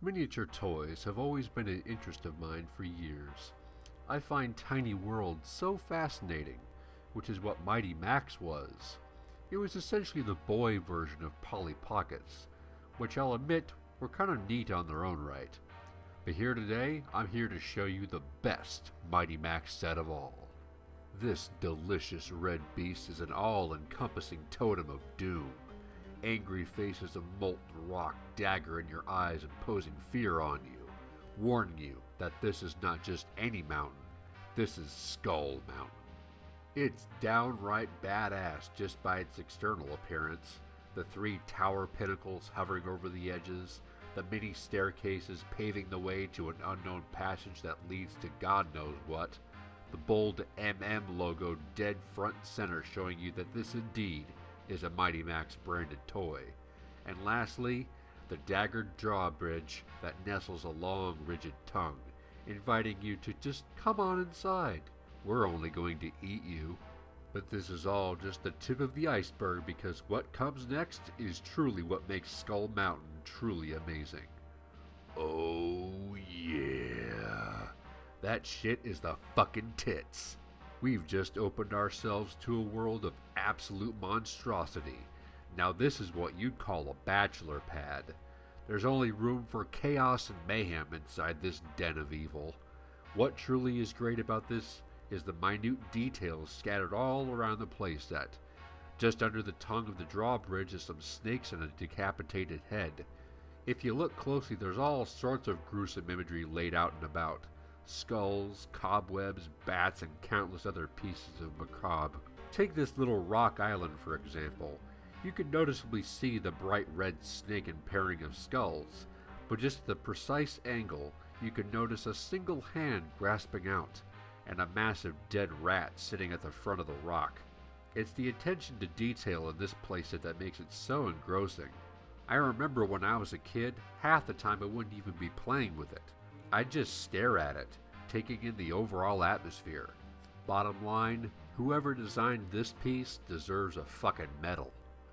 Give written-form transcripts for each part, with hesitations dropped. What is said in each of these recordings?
Miniature toys have always been an interest of mine for years. I find tiny worlds so fascinating, which is what Mighty Max was. It was essentially the boy version of Polly Pockets, which I'll admit were kind of neat on their own right. But here today, I'm here to show you the best Mighty Max set of all. This delicious red beast is an all-encompassing totem of doom. Angry faces of molten rock dagger in your eyes, imposing fear on you, warning you that this is not just any mountain, this is Skull Mountain. It's downright badass just by its external appearance. The 3 tower pinnacles hovering over the edges, the many staircases paving the way to an unknown passage that leads to God knows what, the bold MM logo dead front and center showing you that this indeed is a Mighty Max branded toy, and lastly, the daggered drawbridge that nestles a long rigid tongue, inviting you to just come on inside. We're only going to eat you. But this is all just the tip of the iceberg, because what comes next is truly what makes Skull Mountain truly amazing. Oh yeah, that shit is the fucking tits. We've just opened ourselves to a world of absolute monstrosity. Now this is what you'd call a bachelor pad. There's only room for chaos and mayhem inside this den of evil. What truly is great about this is the minute details scattered all around the playset. Just under the tongue of the drawbridge is some snakes and a decapitated head. If you look closely, there's all sorts of gruesome imagery laid out and about. Skulls, cobwebs, bats, and countless other pieces of macabre. Take this little rock island for example. You can noticeably see the bright red snake and pairing of skulls, but just at the precise angle, you can notice a single hand grasping out, and a massive dead rat sitting at the front of the rock. It's the attention to detail in this playset that makes it so engrossing. I remember when I was a kid, half the time I wouldn't even be playing with it. I'd just stare at it, taking in the overall atmosphere. Bottom line, whoever designed this piece deserves a fucking medal.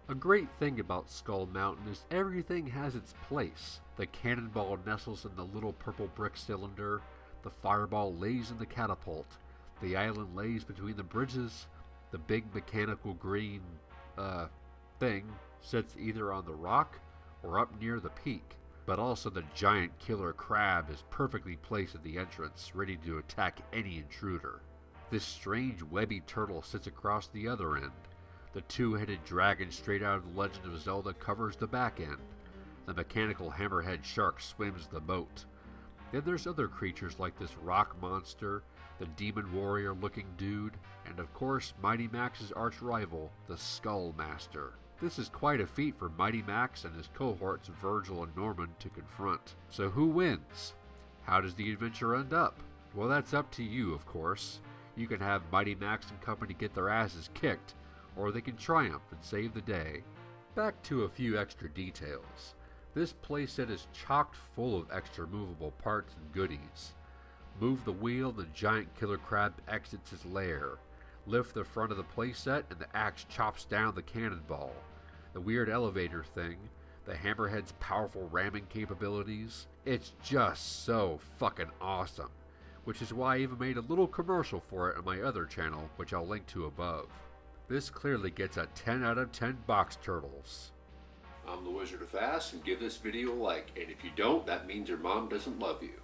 A great thing about Skull Mountain is everything has its place. The cannonball nestles in the little purple brick cylinder, the fireball lays in the catapult, the island lays between the bridges, the big mechanical green, thing sits either on the rock or up near the peak. But also the giant killer crab is perfectly placed at the entrance, ready to attack any intruder. This strange webby turtle sits across the other end. The 2-headed dragon straight out of The Legend of Zelda covers the back end. The mechanical hammerhead shark swims the moat. Then there's other creatures like this rock monster, the demon warrior looking dude, and of course Mighty Max's arch rival, the Skull Master. This is quite a feat for Mighty Max and his cohorts Virgil and Norman to confront. So who wins? How does the adventure end up? Well, that's up to you, of course. You can have Mighty Max and company get their asses kicked, or they can triumph and save the day. Back to a few extra details. This playset is chocked full of extra movable parts and goodies. Move the wheel, the giant killer crab exits his lair. Lift the front of the playset and the axe chops down the cannonball. The weird elevator thing, the hammerhead's powerful ramming capabilities. It's just so fucking awesome, which is why I even made a little commercial for it on my other channel, which I'll link to above. This clearly gets a 10 out of 10 box turtles. I'm the Wizard of Fast, and give this video a like, and if you don't, that means your mom doesn't love you.